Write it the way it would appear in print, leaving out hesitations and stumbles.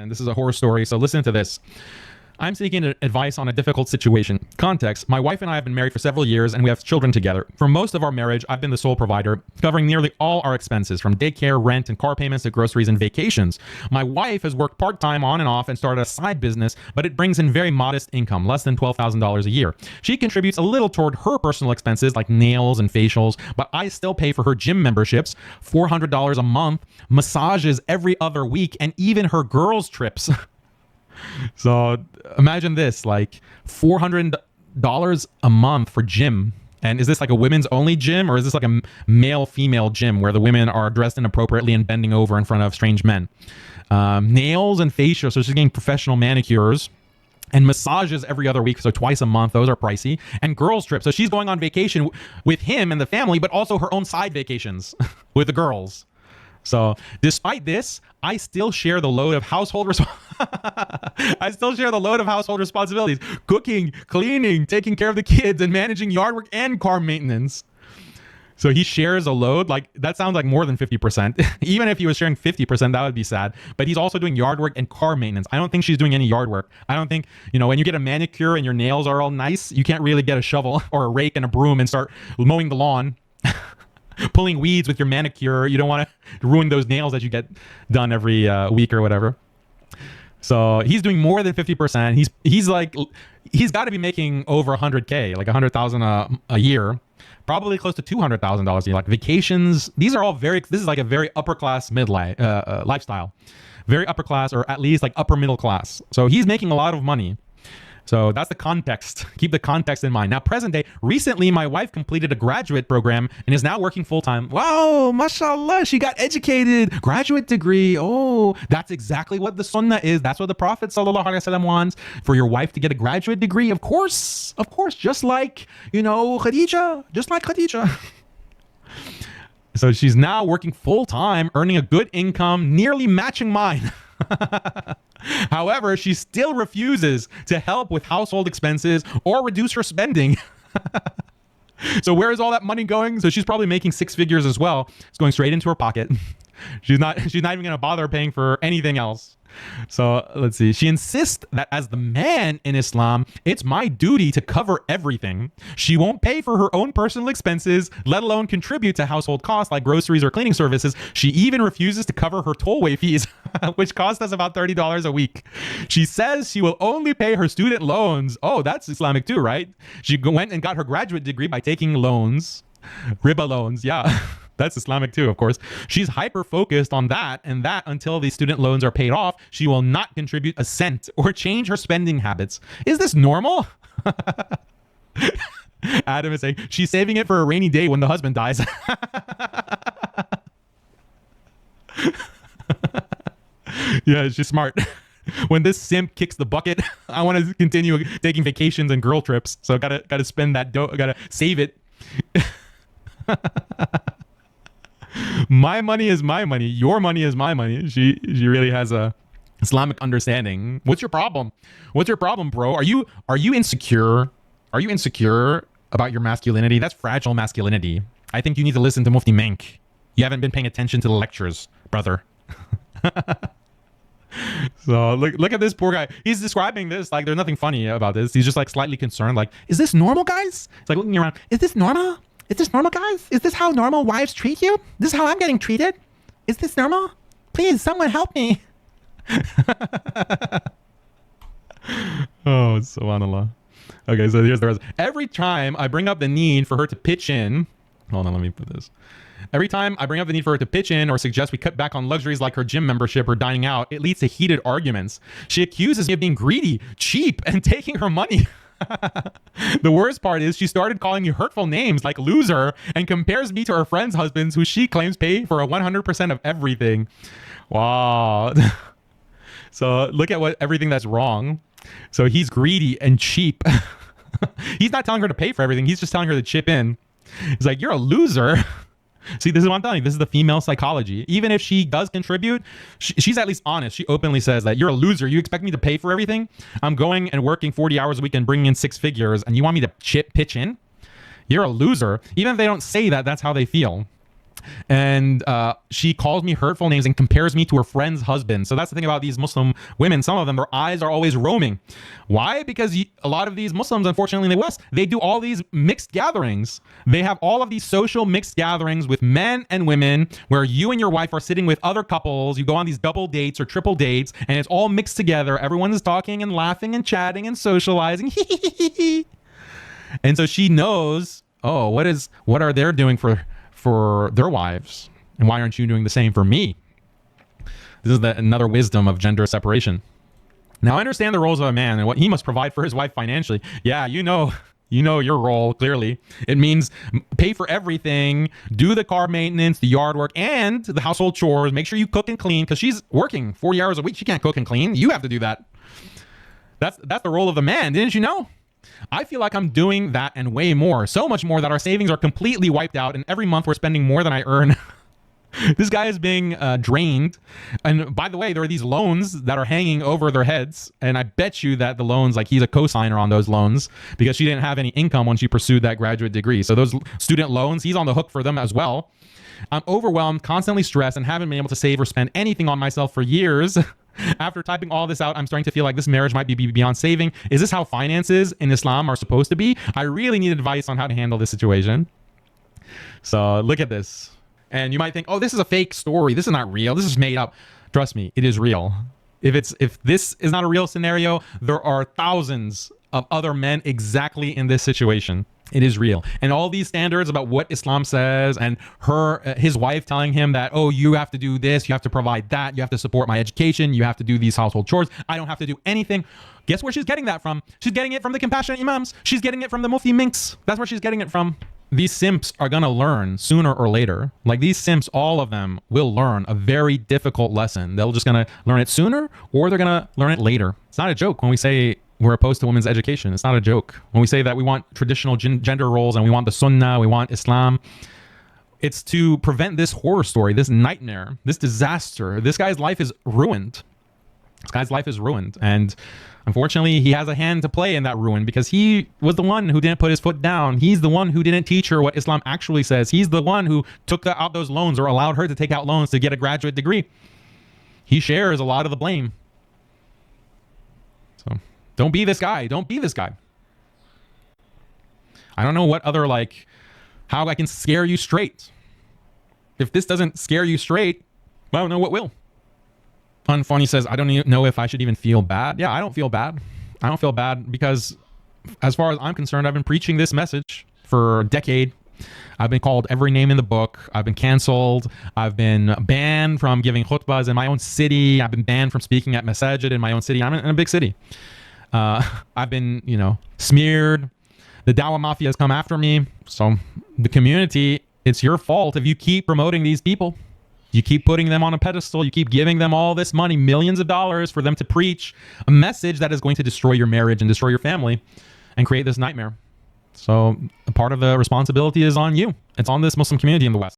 happened. This is a horror story, so listen to this. I'm seeking advice on a difficult situation. Context: my wife and I have been married for several years and we have children together. For most of our marriage, I've been the sole provider, covering nearly all our expenses, from daycare, rent, and car payments to groceries and vacations. My wife has worked part-time on and off and started a side business, but it brings in very modest income, less than $12,000 a year. She contributes a little toward her personal expenses like nails and facials, but I still pay for her gym memberships, $400 a month, massages every other week, and even her girls' trips. So imagine this, like $400 a month for gym. And is this like a women's only gym, or is this like a male female gym where the women are dressed inappropriately and bending over in front of strange men? Nails and facial, so she's getting professional manicures, and massages every other week, so twice a month. Those are pricey. And girls trips, so she's going on vacation with him and the family, but also her own side vacations with the girls. So despite this, I still share the load of household responsibilities: cooking, cleaning, taking care of the kids, and managing yard work and car maintenance. So he shares a load. Like, that sounds like more than 50%. Even if he was sharing 50%, that would be sad. But he's also doing yard work and car maintenance. I don't think she's doing any yard work. I don't think, when you get a manicure and your nails are all nice, you can't really get a shovel or a rake and a broom and start mowing the lawn. Pulling weeds with your manicure. You don't want to ruin those nails that you get done every week or whatever. So he's doing more than 50%. He's got to be making over 100K, like 100,000 a year, probably close to $200,000 a year. Like vacations, this is like a very upper class lifestyle, very upper class, or at least like upper middle class. So he's making a lot of money. So that's the context. Keep the context in mind. Now, present day, recently my wife completed a graduate program and is now working full-time. Wow, mashallah, she got educated. Graduate degree. Oh, that's exactly what the Sunnah is. That's what the Prophet ﷺ wants, for your wife to get a graduate degree. Of course, just like, Khadija. So she's now working full-time, earning a good income, nearly matching mine. However, she still refuses to help with household expenses or reduce her spending. So where is all that money going? So she's probably making six figures as well. It's going straight into her pocket. She's not even going to bother paying for anything else. So let's see. She insists that as the man in Islam, it's my duty to cover everything. She won't pay for her own personal expenses, let alone contribute to household costs like groceries or cleaning services. She even refuses to cover her tollway fees, which cost us about $30 a week. She says she will only pay her student loans. Oh, that's Islamic too, right? She went and got her graduate degree by taking loans, riba loans. Yeah. That's Islamic too, of course. She's hyper-focused on that, and that until the student loans are paid off, she will not contribute a cent or change her spending habits. Is this normal? Adam is saying, she's saving it for a rainy day when the husband dies. Yeah, she's smart. When this simp kicks the bucket, I want to continue taking vacations and girl trips. So gotta spend that dough, gotta save it. My money is my money. Your money is my money. She really has a Islamic understanding. What's your problem? What's your problem, bro? Are you insecure? Are you insecure about your masculinity? That's fragile masculinity. I think you need to listen to Mufti Menk. You haven't been paying attention to the lectures, brother. So look at this poor guy. He's describing this like there's nothing funny about this. He's just like slightly concerned. Like, is this normal, guys? It's like looking around. Is this normal? Is this normal, guys? Is this how normal wives treat you? This is how I'm getting treated? Is this normal? Please, someone help me. Oh, subhanallah. Okay, so here's the rest. Every time I bring up the need for her to pitch in, hold on, let me put this. Every time I bring up the need for her to pitch in or suggest we cut back on luxuries like her gym membership or dining out, it leads to heated arguments. She accuses me of being greedy, cheap, and taking her money. The worst part is she started calling me hurtful names like loser and compares me to her friends' husbands who she claims pay for 100% of everything. Wow. So look at everything that's wrong. So he's greedy and cheap. He's not telling her to pay for everything. He's just telling her to chip in. He's like, you're a loser. See, this is what I'm telling you. This is the female psychology. Even if she does contribute, she's at least honest. She openly says that you're a loser. You expect me to pay for everything? I'm going and working 40 hours a week and bringing in six figures, and you want me to pitch in? You're a loser. Even if they don't say that, that's how they feel. And she calls me hurtful names and compares me to her friend's husband. So that's the thing about these Muslim women. Some of them, their eyes are always roaming. Why? Because a lot of these Muslims, unfortunately, in the West, they do all these mixed gatherings. They have all of these social mixed gatherings with men and women where you and your wife are sitting with other couples. You go on these double dates or triple dates, and it's all mixed together. Everyone is talking and laughing and chatting and socializing. And so she knows, oh, what are they doing for their wives, and why aren't you doing the same for me? This is another wisdom of gender separation. Now, I understand the roles of a man and what he must provide for his wife financially. Yeah, you know your role clearly. It means pay for everything, do the car maintenance, the yard work, and the household chores. Make sure you cook and clean, because she's working 40 hours a week. She can't cook and clean. You have to do that. That's the role of the man. Didn't you know? I feel like I'm doing that and way more. So much more that our savings are completely wiped out, and every month we're spending more than I earn. This guy is being drained. And by the way, there are these loans that are hanging over their heads, and I bet you that the loans, like, he's a co-signer on those loans because she didn't have any income when she pursued that graduate degree. So those student loans, he's on the hook for them as well. I'm overwhelmed, constantly stressed, and haven't been able to save or spend anything on myself for years. After typing all this out, I'm starting to feel like this marriage might be beyond saving. Is this how finances in Islam are supposed to be? I really need advice on how to handle this situation. So look at this. And you might think, oh, this is a fake story. This is not real. This is made up. Trust me, it is real. If this is not a real scenario, there are thousands of other men exactly in this situation. It is real. And all these standards about what Islam says, and his wife telling him that, oh, you have to do this, you have to provide that, you have to support my education, you have to do these household chores, I don't have to do anything. Guess where she's getting that from? She's getting it from the compassionate imams. She's getting it from the mufti minks. That's where she's getting it from. These simps are going to learn sooner or later. Like, these simps, all of them will learn a very difficult lesson. They're just going to learn it sooner, or they're going to learn it later. It's not a joke when we say we're opposed to women's education. It's not a joke. When we say that we want traditional gender roles and we want the Sunnah, we want Islam, it's to prevent this horror story, this nightmare, this disaster. This guy's life is ruined. This guy's life is ruined. And unfortunately, he has a hand to play in that ruin, because he was the one who didn't put his foot down. He's the one who didn't teach her what Islam actually says. He's the one who took out those loans, or allowed her to take out loans to get a graduate degree. He shares a lot of the blame. So don't be this guy. Don't be this guy. I don't know what other, how I can scare you straight. If this doesn't scare you straight, I don't know what will. Unfunny says, I don't even know if I should even feel bad. Yeah, I don't feel bad. I don't feel bad because, as far as I'm concerned, I've been preaching this message for a decade. I've been called every name in the book. I've been canceled. I've been banned from giving khutbahs in my own city. I've been banned from speaking at masajid in my own city. I'm in a big city. I've been, smeared. The Dawah Mafia has come after me. So the community, it's your fault if you keep promoting these people. You keep putting them on a pedestal. You keep giving them all this money, millions of dollars, for them to preach a message that is going to destroy your marriage and destroy your family and create this nightmare. So part of the responsibility is on you. It's on this Muslim community in the West.